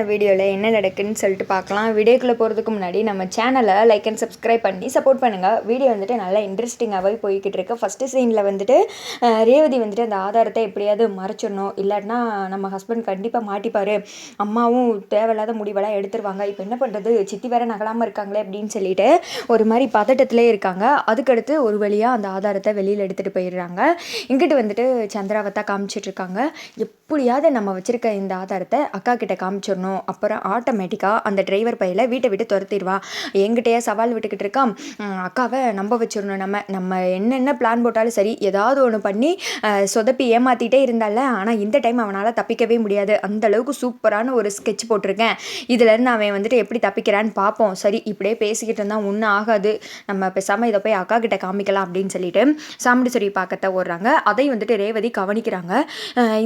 வீடியோவில் என்ன நடக்குதுன்னு சொல்லிட்டு பார்க்கலாம். வீடியோக்குள்ளே போகிறதுக்கு முன்னாடி நம்ம சேனலை லைக் அண்ட் சப்ஸ்கிரைப் பண்ணி சப்போர்ட் பண்ணுங்கள். வீடியோ வந்துட்டு நல்லா இன்ட்ரெஸ்டிங்காகவே போய்கிட்டு இருக்கு. ஃபஸ்ட்டு சீனில் வந்துட்டு ரேவதி வந்துட்டு அந்த ஆதாரத்தை எப்படியாவது மறைச்சிடணும், இல்லாட்டினா நம்ம ஹஸ்பண்ட் கண்டிப்பாக மாட்டிப்பார், அம்மாவும் தேவையில்லாத முடிவெல்லாம் எடுத்துருவாங்க, இப்போ என்ன பண்ணுறது, சித்தி வேற நகலாமல் இருக்காங்களே அப்படின்னு சொல்லிட்டு ஒரு மாதிரி பதட்டத்திலே இருக்காங்க. அதுக்கடுத்து ஒரு வழியாக அந்த ஆதாரத்தை வெளியில் எடுத்துகிட்டு போயிடுறாங்க. இங்கிட்டு வந்துட்டு சந்திராவை தான் காமிச்சிட்ருக்காங்க. எப்படியாவது நம்ம வச்சுருக்க இந்த ஆதாரத்தை அக்கா கிட்ட காமிச்சிடணும், அப்புறம் ஆட்டோமேட்டிக்காக அந்த டிரைவர் பையில வீட்டை விட்டு துரத்திடுவா. என்கிட்டயே சவால் விட்டுக்கிட்டு இருக்கான், அக்காவை நம்ப வச்சிடணும், நம்ம என்னென்ன பிளான் போட்டாலும் சரி ஏதாவது ஒன்று பண்ணி சொதப்பி ஏமாற்றிட்டே இருந்தால, ஆனால் இந்த டைம் அவனால் தப்பிக்கவே முடியாது, அந்த அளவுக்கு சூப்பரான ஒரு ஸ்கெட்ச் போட்டிருக்கேன், இதுலேருந்து அவன் வந்துட்டு எப்படி தப்பிக்கிறான்னு பார்ப்போம், சரி இப்படியே பேசிக்கிட்டு இருந்தால் ஒன்றும் ஆகாது, நம்ம பேசாமல் இதை போய் அக்கா கிட்ட காமிக்கலாம் அப்படின்னு சொல்லிட்டு சாமுண்டீஸ்வரி பார்க்கத்த ஓடுறாங்க. அதை வந்துட்டு ரேவதி கவனிக்கிறாங்க.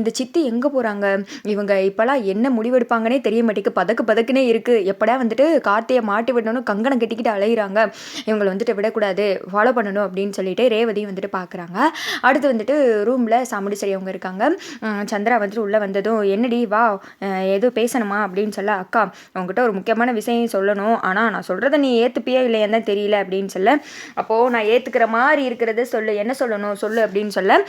இந்த சித்தி எங்கே போகிறாங்க, இவங்க இப்போலாம் என்ன முடிவெடுப்பாங்கன்னே தெரிய மாட்டேங்குது, பதக்குனே இருக்குது, எப்படா வந்துட்டு கார்த்தியை மாட்டி விடணும் கங்கணம் கட்டிக்கிட்டு அலையிறாங்க, இவங்களை வந்துட்டு விடக்கூடாது, ஃபாலோ பண்ணணும் அப்படின்னு சொல்லிட்டு ரேவதி வந்துட்டு பார்க்குறாங்க. அடுத்து வந்துட்டு ரூமில் சாமுண்டீஸ்வரி அவங்க இருக்காங்க. சந்திரா வந்துட்டு உள்ளே வந்ததும் என்னடி வா எதுவும் பேசணுமா அப்படின்னு சொல்ல, அக்கா அவங்ககிட்ட ஒரு முக்கியமான விஷயம் சொல்லணும், ஆனால் நான் சொல்கிறத நீ ஏற்றுப்பியா இல்லையான்னு தான் தெரியல அப்படின்னு சொல்ல, அப்போது நான் ஏற்றுக்கிற மாதிரி இருக்கிறத சொல்லு, என்ன சொல்லணும் சொல்லு அப்படின்னு சொல்ல,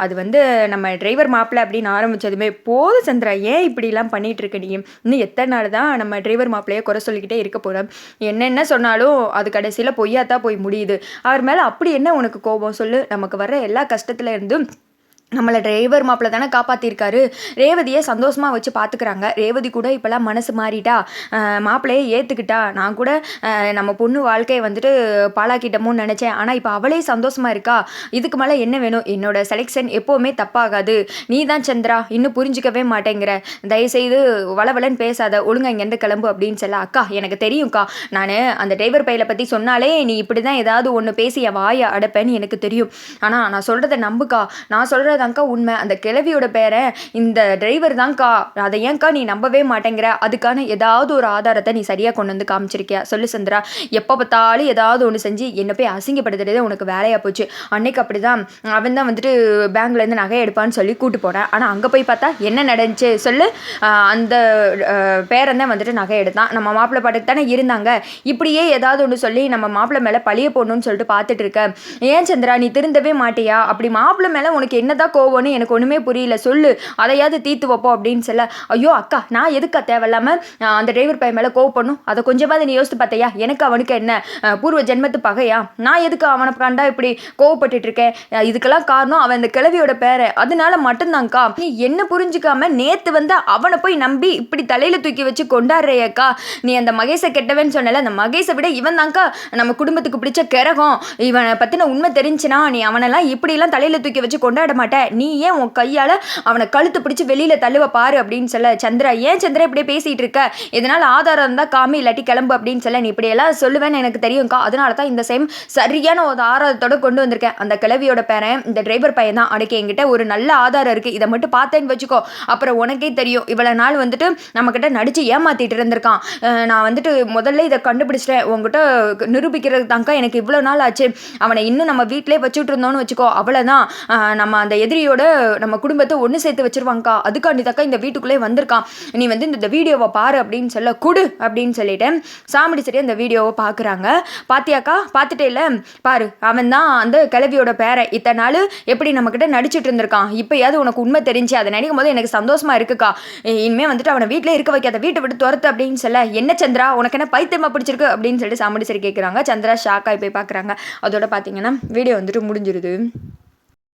அது வந்து நம்ம டிரைவர் மாப்பிள்ளை அப்படின்னு ஆரம்பித்ததுமே போதும் சந்திரா, ஏன் இப்படிலாம் பண்ணிகிட்டு இருக்க, நீ இன்னும் எத்தனை நாள் தான் நம்ம டிரைவர் மாப்பிள்ளையே குறை சொல்லிக்கிட்டே இருக்க போகிறோம், என்னென்ன சொன்னாலும் அது கடைசியில் பொய்யாத்தான் போய் முடியுது, அவர் மேலே அப்படி என்ன உனக்கு கோபம் சொல்லு, நமக்கு வர்ற எல்லா கஷ்டத்துல இருந்தும் நம்மளை டிரைவர் மாப்பிள்ள தானே காப்பாற்றிருக்காரு, ரேவதியை சந்தோஷமாக வச்சு பார்த்துக்கிறாங்க, ரேவதி கூட இப்போல்லாம் மனசு மாறிட்டா, மாப்பிள்ளையே ஏற்றுக்கிட்டா, நான் கூட நம்ம பொண்ணு வாழ்க்கையை வந்துட்டு பாழாக்கிட்டோமோன்னு நினச்சேன், ஆனால் இப்போ அவளே சந்தோஷமாக இருக்கா, இதுக்கு மேலே என்ன வேணும், என்னோட செலெக்ஷன் எப்போவுமே தப்பாகாது, நீ தான் சந்திரா இன்னும் புரிஞ்சிக்கவே மாட்டேங்கிற, தயவுசெய்து வளவலன்னு பேசாத, ஒழுங்கா இங்கேருந்து கிளம்பு அப்படின்னு சொல்ல, அக்கா எனக்கு தெரியும்க்கா, நான் அந்த டிரைவர் பையில பற்றி சொன்னாலே நீ இப்படி தான் ஏதாவது ஒன்று பேசி என் வாயை அடைப்பேன்னு எனக்கு தெரியும், ஆனால் நான் சொல்கிறத நம்புக்கா, நான் சொல்கிற தான்க்கா உண்மை, அந்த கிழவியோட பேரை இந்த டிரைவர் தான்க்கா, அதை ஏன்க்கா நீ நம்பவே மாட்டேங்கிற, அதுக்கான ஏதாவது ஒரு ஆதாரத்தை நீ சரியாக கொண்டு வந்து காமிச்சிருக்கியா சொல்லு சந்திரா, எப்போ பார்த்தாலும் ஏதாவது ஒன்று செஞ்சு என்னை போய் அசிங்கப்படுத்துறதே உனக்கு வேலையாக போச்சு, அன்னைக்கு அப்படி தான் அவன் தான் வந்துட்டு பேங்க்லேருந்து நகை எடுப்பான்னு சொல்லி கூட்டு போனேன், ஆனால் அங்கே போய் பார்த்தா என்ன நடந்துச்சு சொல்லு, அந்த பேரன் தான் வந்துட்டு நகை எடுத்தான், நம்ம மாப்பிள்ளை பாட்டுக்கு தானே இருந்தாங்க, இப்படியே ஏதாவது ஒன்று சொல்லி நம்ம மாப்பிள்ளை மேலே பழிய போடணும்னு சொல்லிட்டு பார்த்துட்டு இருக்க, ஏன் சந்திரா நீ திருந்தவே மாட்டியா, அப்படி மாப்பிள்ளை மேலே உனக்கு என்னதான் கோவம்னு எனக்கு ஒன்றுமே புரியல சொல்லு, அதையாவது தீர்த்து வைப்போம் அப்படின்னு சொல்ல, ஐயோ அக்கா நான் எதுக்கா தேவையில்லாமல் அந்த டிரைவர் பையன் மேலே கோவப்படணும், அதை கொஞ்சமாவது நீ யோசித்து பார்த்தையா, எனக்கு அவனுக்கு என்ன பூர்வ ஜென்மத்து பகையா, நான் எதுக்கு அவனை கண்டா இப்படி கோவப்பட்டுட்டு இருக்கேன், இதுக்கெல்லாம் காரணம் அவன் அந்த கிழவியோட பேரை, அதனால மட்டும்தான்க்கா, நீ என்ன புரிஞ்சுக்காம நேற்று வந்து அவனை போய் நம்பி இப்படி தலையில் தூக்கி வச்சு கொண்டாடுறையக்கா, நீ அந்த மகேஷை கெட்டவன்னு சொன்னல, அந்த மகேஷை விட இவன் தான்க்கா நம்ம குடும்பத்துக்கு பிடிச்ச கிரகம், இவனை பற்றின உண்மை தெரிஞ்சுனா நீ அவனெல்லாம் இப்படிலாம் தலையில் தூக்கி வச்சு கொண்டாட மாட்டேன், நீ ஏன் உன் கையால் அவனை கழுத்து பிடிச்சி வெளியில் தள்ளுவ பாரு அப்படின்னு சொல்ல, சந்திரா ஏன் சந்திரா இப்படியே பேசிகிட்டு இருக்க, இதனால் ஆதாரம் இருந்தால் காமி இல்லாட்டி கிளம்பு அப்படின்னு சொல்ல, நீ இப்படியெல்லாம் சொல்லுவேன்னு எனக்கு தெரியும்க்கா, அதனால தான் இந்த சேம் சரியான ஒரு ஆதாரத்தோடு கொண்டு வந்திருக்கேன், அந்த கிழவியோட பேரன் இந்த டிரைவர் பையன் தான், அன்றைக்கி என்கிட்ட ஒரு நல்ல ஆதாரம் இருக்குது, இதை மட்டும் பார்த்தேன்னு வச்சுக்கோ, அப்புறம் உனக்கே தெரியும் இவ்வளோ நாள் வந்துட்டு நம்மக்கிட்ட நடித்து ஏமாற்றிட்டு இருந்திருக்கான், நான் வந்துட்டு முதல்ல இதை கண்டுபிடிச்சிட்டேன், உங்ககிட்ட நிரூபிக்கிறது தான்க்கா எனக்கு இவ்வளோ நாள் ஆச்சு, அவனை இன்னும் நம்ம வீட்டிலே வச்சுட்டு இருந்தோன்னு வச்சுக்கோ, அவ்வளோதான் நம்ம அந்த எதிரியோட நம்ம குடும்பத்தை ஒன்று சேர்த்து வச்சிருவாங்கக்கா, அதுக்காண்டி தக்கா இந்த வீட்டுக்குள்ளே வந்திருக்கான், நீ வந்து இந்த வீடியோவை பாரு அப்படின்னு சொல்ல, குடு அப்படின்னு சொல்லிட்டு சாமுண்டீஸ்வரி அந்த வீடியோவை பார்க்குறாங்க, பாத்தியாக்கா பார்த்துட்டே இல்லை பாரு, அவன் தான் அந்த கிழவியோட பேரை, இத்தனை நாள் எப்படி நம்மக்கிட்ட நடிச்சிட்டு இருந்திருக்கான், இப்போயாவது உனக்கு உண்மை தெரிஞ்சு, அதை நினைக்கும் போது எனக்கு சந்தோஷமா இருக்குக்கா, இனிமேல் வந்துட்டு அவனை வீட்டிலே இருக்க வைக்காத, வீட்டை விட்டு துரத்து அப்படின்னு சொல்ல, என்ன சந்திரா உனக்கு என்ன பைத்தியமா பிடிச்சிருக்கு அப்படின்னு சொல்லிட்டு சாமுண்டீஸ்வரி கேட்குறாங்க. சந்திரா ஷாக்காகி போய் பார்க்குறாங்க. அதோட பார்த்தீங்கன்னா வீடியோ வந்துட்டு முடிஞ்சிருது.